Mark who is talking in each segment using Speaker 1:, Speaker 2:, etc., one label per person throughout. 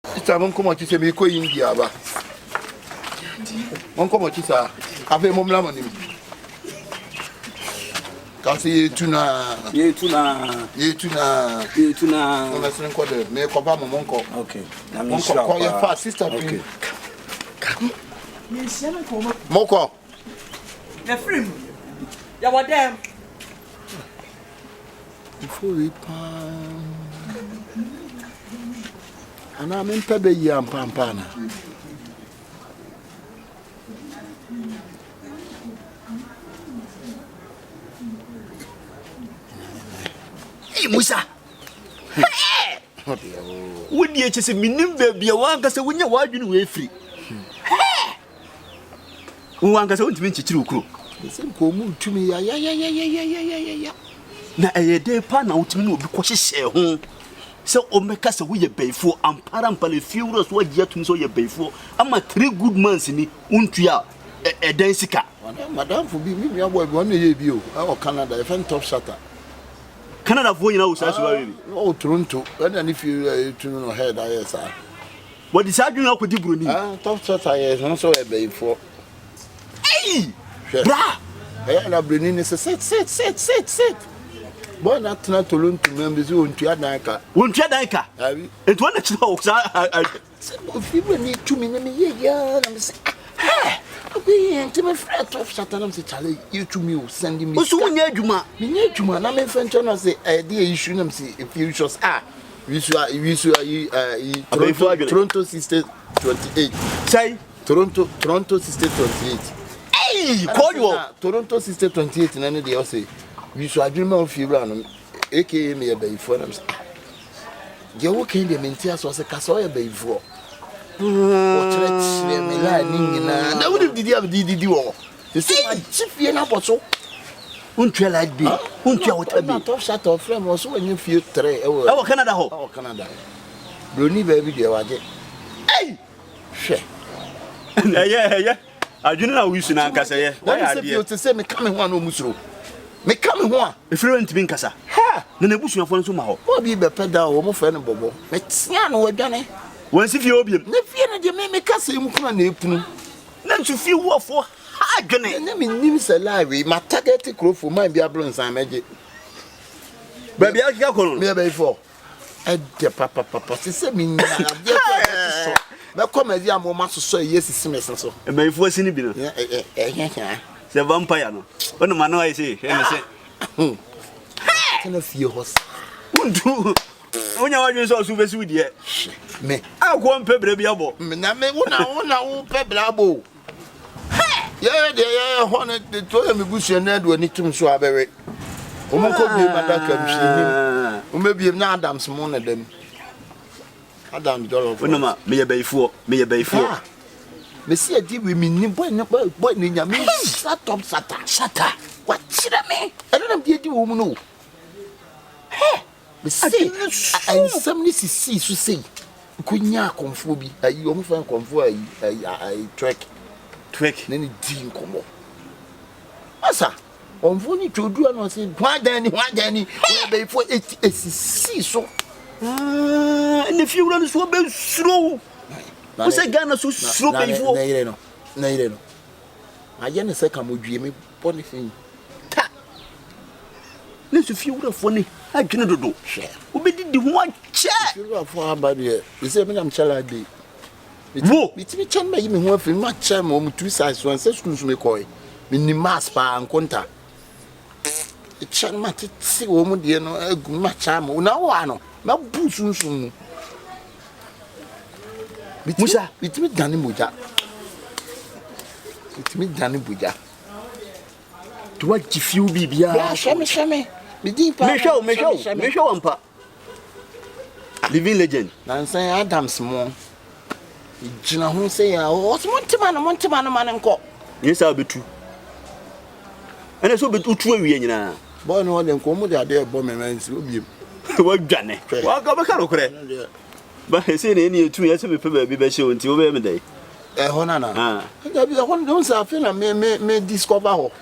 Speaker 1: Sister, mon comment tu sais me ko India ba. Mon comment tu ça? Avec mon la moni. Kasi tuna. On a sen ko de me ko ba mon ko.
Speaker 2: Okay.
Speaker 1: Mon ko ya fa sister tu. Mon ko.
Speaker 3: The free. Ya wa dem.
Speaker 1: Il faut pas. Ana men pebe yi ampampana.
Speaker 2: Hey Musa. Wodi e chese minim baby a wan kasa wonya wadwene we free. Wan kasa wontimi nchichiri ukuro.
Speaker 1: Ese ko mu tumi ya.
Speaker 2: Na eyede pa na wotimi na obi ko hyehye ho. Se o meka se wo ye Bayifo ampara le fewros wo dia tumi so ye Bayifo ama 3 good months ni untua eden sika.
Speaker 1: Madam for be me boy bo na ye bi o. O Canada e fan top shatter.
Speaker 2: Canada for nyina wo sa so baby.
Speaker 1: O Toronto and if you to no head I say.
Speaker 2: What is adwun akodi broni?
Speaker 1: Top shatter yes no so e Bayifo.
Speaker 2: Hey! Bra!
Speaker 1: Eh na broni ni se set. Boy na tena Toronto members ontua danka.
Speaker 2: Wontua danka.
Speaker 1: Abi.
Speaker 2: Eto na chira wo sa
Speaker 1: if you need to me yeah na me say. Obi enti me frɛ top shatter na me say chale you to me send me.
Speaker 2: Oso wonya adwuma.
Speaker 1: Me nya adwuma na me fɛnkyɛ na say the issue na me say if you just we Toronto Sister 28.
Speaker 2: Say
Speaker 1: Toronto Sister 28.
Speaker 2: Hey, call you.
Speaker 1: Toronto Sister 28 na ne dey say we should adwuma of you no aka me Bayifo na me say. Je wo kan dey mentia so say kasa o Bayifo. Watch me la ningina. Na wo didi am didi wo. You see my chief here na boso.
Speaker 2: Untua like be. Untua what be.
Speaker 1: Top shot of frame also when you feel 3 e
Speaker 2: wo Canada ho.
Speaker 1: Oh Canada. Broni baby dey waje. Hey! Hwe.
Speaker 2: Yeah. Adwene na wisu na nkasa ye.
Speaker 1: Why say you to say me come ho na omusuro. Me come ho a.
Speaker 2: Efrent bi nkasa.
Speaker 1: Ha!
Speaker 2: Na nebusuafo nso ma ho.
Speaker 1: Obi be peda wo mo fe no bobo. Me tia no wadwane.
Speaker 2: Wan si fie obiem.
Speaker 1: Na fie na de me kasa mu kuna na epunu.
Speaker 2: Na nso fie wofo ha adwene.
Speaker 1: Na me nim say live ma target crofo man bi abro nsan meje.
Speaker 2: Ba bia kika kono.
Speaker 1: Me Bayifo. E de papa se me nya de so. Me come dia mo ma so yes simesen so.
Speaker 2: Bayifo sini bi no. Se vampire no. Ono ma no ai se, e me se.
Speaker 1: Kana fie hos.
Speaker 2: Undu. Onya wadwen so so besi wudie.
Speaker 1: Me.
Speaker 2: Akwo mpebere bi abo.
Speaker 1: Na me wona wo pebra abo. Yeah, hone de to me busu na do ni tum so abewe. O mo ko bi madaka mhini. O me bi na Adams mo na dem. Adam dollar.
Speaker 2: Ono ma me ye Bayifo.
Speaker 1: Me see adi we me ni boy ni nya me shut up sata. What chira me? I don't know di wo mu no. Me see I some ni see so say. Kunya konfo bi. Ayi o mo fa konfo ayi Twek na ni di nkomo. Asa onfo ni twodu na say hwadan ni Bayifo esisi so.
Speaker 2: Ne fi wura no so be suro. Wo se Ghana so suro Bayifo.
Speaker 1: Na ire no. Aye ne se ka modwie me boni fin. Ta.
Speaker 2: Ne so fi wura fo ne adwene dodo. Wo be di ho ache.
Speaker 1: Fi wura fo aba de. You say me am chala dey.
Speaker 2: Wo
Speaker 1: Bitimi chan ma yimi ho afiri ma cha ma o mutu size one say school so me koi. Me ni mass pa ankonta. E chan ma titi wo mu de no agu ma cha ma. Na wo ano. Ma bu sunsun.
Speaker 2: Musa,
Speaker 1: bitimi dani moja. Bitimi dani buja.
Speaker 2: to what jifiu bibia.
Speaker 1: Ya shame. Me din pa.
Speaker 2: Me show ampa. Living legend.
Speaker 1: Na say Adams mo. Gina ho say ya o montima no man nko.
Speaker 2: Yes abetu. Ene so betu tu awie nyina.
Speaker 1: Boy no dem ko mu de ade ebo memensi obiem.
Speaker 2: Wa dwane. Wa ga be ka no kure. Ba se ne ni etu ya se be pe ba bi be she onti wo be me dai.
Speaker 1: Hona na. Da bi hona don sa fe na me discover ho.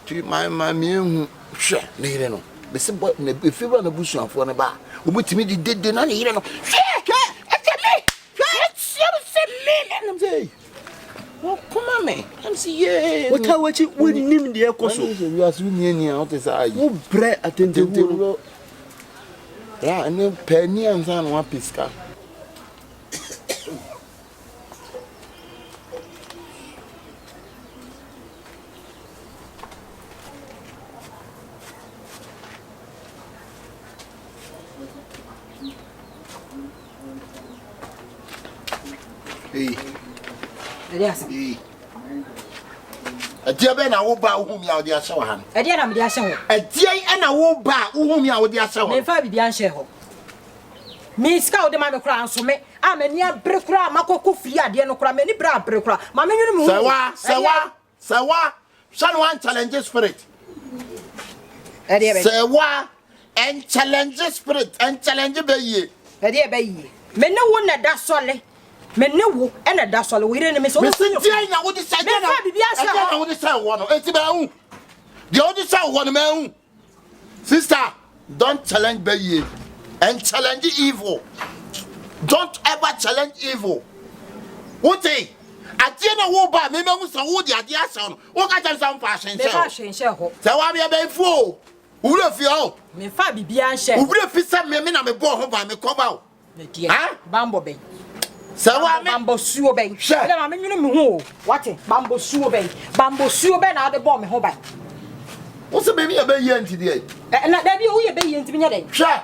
Speaker 1: Tu my me hu hwe ne ire no. Be se boy na be fe ba na busuafo ne ba. Obutimi di dede na ne ire no. Hwe ke say. Oh, come on, man. I'm see, yeah.
Speaker 2: What are you winning the echo?
Speaker 1: We are swinging here. What is I?
Speaker 2: Who bread attended to?
Speaker 1: Yeah, and then penny and son one pisca. Hey.
Speaker 3: Yes.
Speaker 1: A dear Ben, I will bow whom you are the Ashawan.
Speaker 3: A dear, I'm the Ashaw.
Speaker 1: A dear, and I will bow whom you are the Ashawan.
Speaker 3: If I be the Anshaw. Me scout the man crown so me. I'm a near breakra, Mako Fia, dear no cram, any bra breakra. Mamma, you know,
Speaker 1: Sawa, someone challenges spirit. Sawa, and challenges spirit, and challenge bay. A dear bay. Men no one that solely. Men no, and that's all we didn't miss. I would decide I would decide one. It's about the other side one man. Sister, don't challenge Baye and challenge evil. Don't ever challenge evil. What say? I tell you what about me, Woody at the Asson. What got some fashion? So I be a Bayifo. Who love you? Me Fabi Bianche. Who will fit some men? I'm a boy by me come out. Bambo. So I bambo suo ben. I mean, you know what? Bambo suo ben. Bambo suo ben out the bomb. Hoba. What's the baby a baby today? And that be who you be into me. Sure.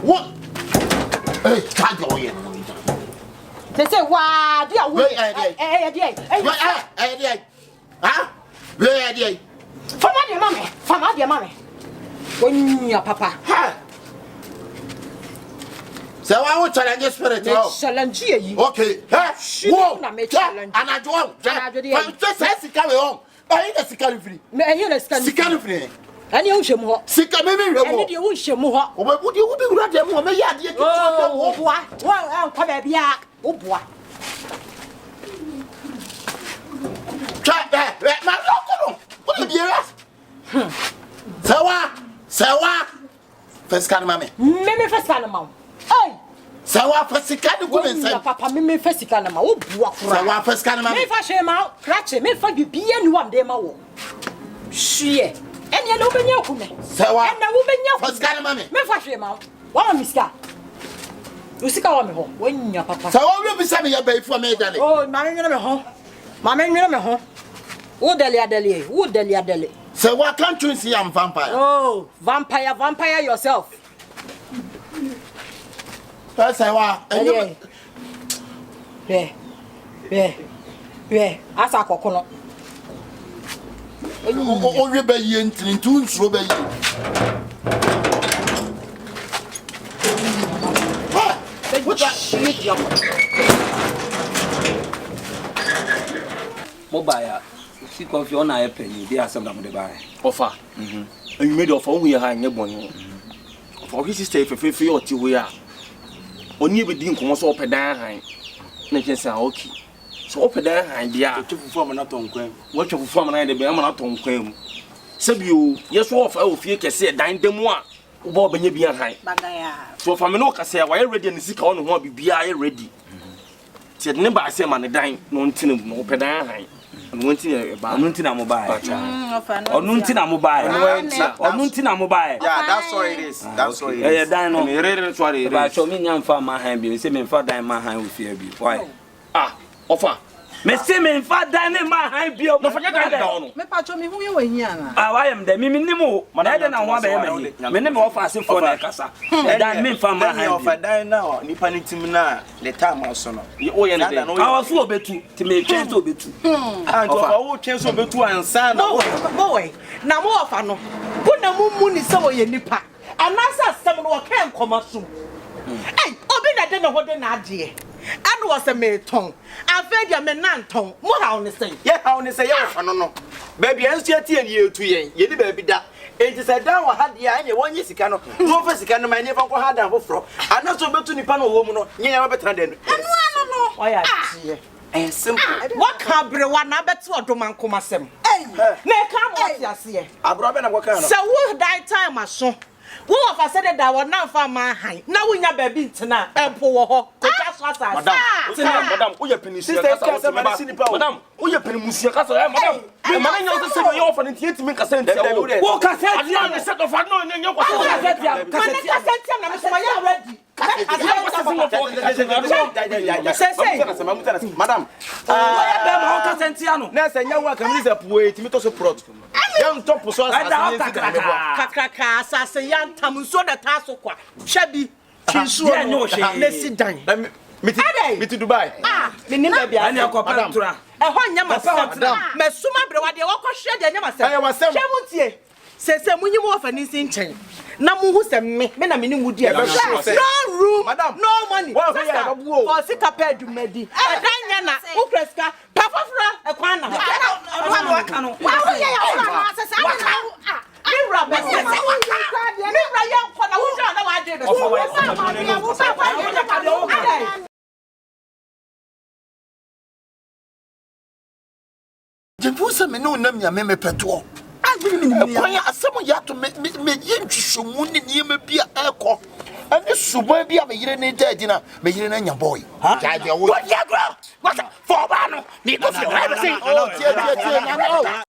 Speaker 1: What? Hey, can't go in. They say, wow, dear, huh? Where are they? From your mammy, from your mammy. When your papa. So I will challenge your spirit. Challenge you. Okay. Whoa, and I don't. Just as he carry on. I ain't a sick free. May you sick free. And you should more. Sick of me, and you wish you more. What would you do? Rather, woman, yeah, oh, what? Well, I'll come back. Oh, boy. Try that, my local. What did you ask? Sawa. First kind of mammy. Maybe first kind of mom. Hey! Sawa first kind of woman, Papa, me first kind of my old walk. Sawa first kind of mammy. If I shame out, cratch him, if I be and one day, my wall. She, and you know, when you're coming. Sawa, and the woman, your first kind of mammy. Me for shame out. One, Mister. You see, come home when your papa. So, I will be sending your baby for me, darling. Oh, my man, home. My man, home. Oh, Delia. So, what can't you see? I'm vampire. Oh, vampire yourself. First, I want. Yeah. As a coconut. Oh, rebellion, tunes, rebellion. What shit,
Speaker 4: Mobile, see Confion-39 penny, they are some of the buy.
Speaker 2: Offer. And you made of all we are in your bonnet. For his stay for 50 or 2 we are. Only we didn't come so open down. Nature say okay. So open down, dear, to perform an atom claim. What you perform an idea, I'm not on claim. Save you, yes, off, I will fear can say, dine them one. Bob and you be high. So for me, no, I say, why ready and sick on won't be ready. Said never I say, man, dine, no tin, no open down. And one thing about Nuntina mobile. Or Nuntina mobile. Or Nuntina mobile. Yeah,
Speaker 4: that's what it is. That's what it is.
Speaker 2: Dino, you're
Speaker 4: about show me young farmer hand, you say, me father my hand with fear. Why?
Speaker 2: Offer.
Speaker 4: Me say, me father my hand be up.
Speaker 2: No, forget that.
Speaker 3: Me patch me who you were here.
Speaker 4: I am the Mimimo. I don't know why me never offer for the casa. And me from my hand of a dine now, Nippanitimina, the time also. You owe I was so better to make change to be two. And I change to be two and son.
Speaker 3: Boy, now more of no. Put the moon is so in Nippa. And that's someone who can't come soon. Hey, I don't know what the idea. And was a mere tongue. I fed your man tongue. More how to say.
Speaker 4: Yeah, how to say, no. Baby, I'm still 10 years to you. You baby that. It is a down had the eye 1 year. Cano. No, first can my never go hard and fro. I'm not so bad to Nippano woman. You never better than. Why I see. And simple.
Speaker 3: What can't be one? I bet what do man come as him. Hey, may come what you see. I brought a worker. So what die time, my son? Who of us said that I was not for my high. Now we have a bit tonight. And poor, so asa.
Speaker 4: Madam, who you penisia kasa madam, who you penisia kasa madam. The man you say you offer it to make a sense. Who cassette you on set of no and you cassette
Speaker 3: na me so ya ready.
Speaker 4: Madam, nessa nyawa kamisa puwe timito so prot. Young top so
Speaker 3: kakaka asase yantam so da taso kwa. Hwabi chinsuo no na sidan.
Speaker 4: Miti Dubai.
Speaker 3: Me nim ba bia.
Speaker 4: Ani akopa ntura.
Speaker 3: Ehọ nyama madam. Mesuma bre wade wakọhwe de nyama se. Hwemutie. Sese munyi mo ofa ni sinchen. Na mu hu se me na me ni wudi e. No room, madam. No money. For sika pay dumadi. Edan nya na ukreska pafafra e kwan na. Wa ye ya asase ana. Mira be se. Mira ya kwa na wuja na wa de be.
Speaker 1: Jebusa me no nam ya me peto. Kwanya asemo ya to me yentwhwemu ne niema bia eko. Ane suban bia me yire ne dadina me yire na nya boy. Ja de wo. What for ba no? Me go fi o say. Oh tie na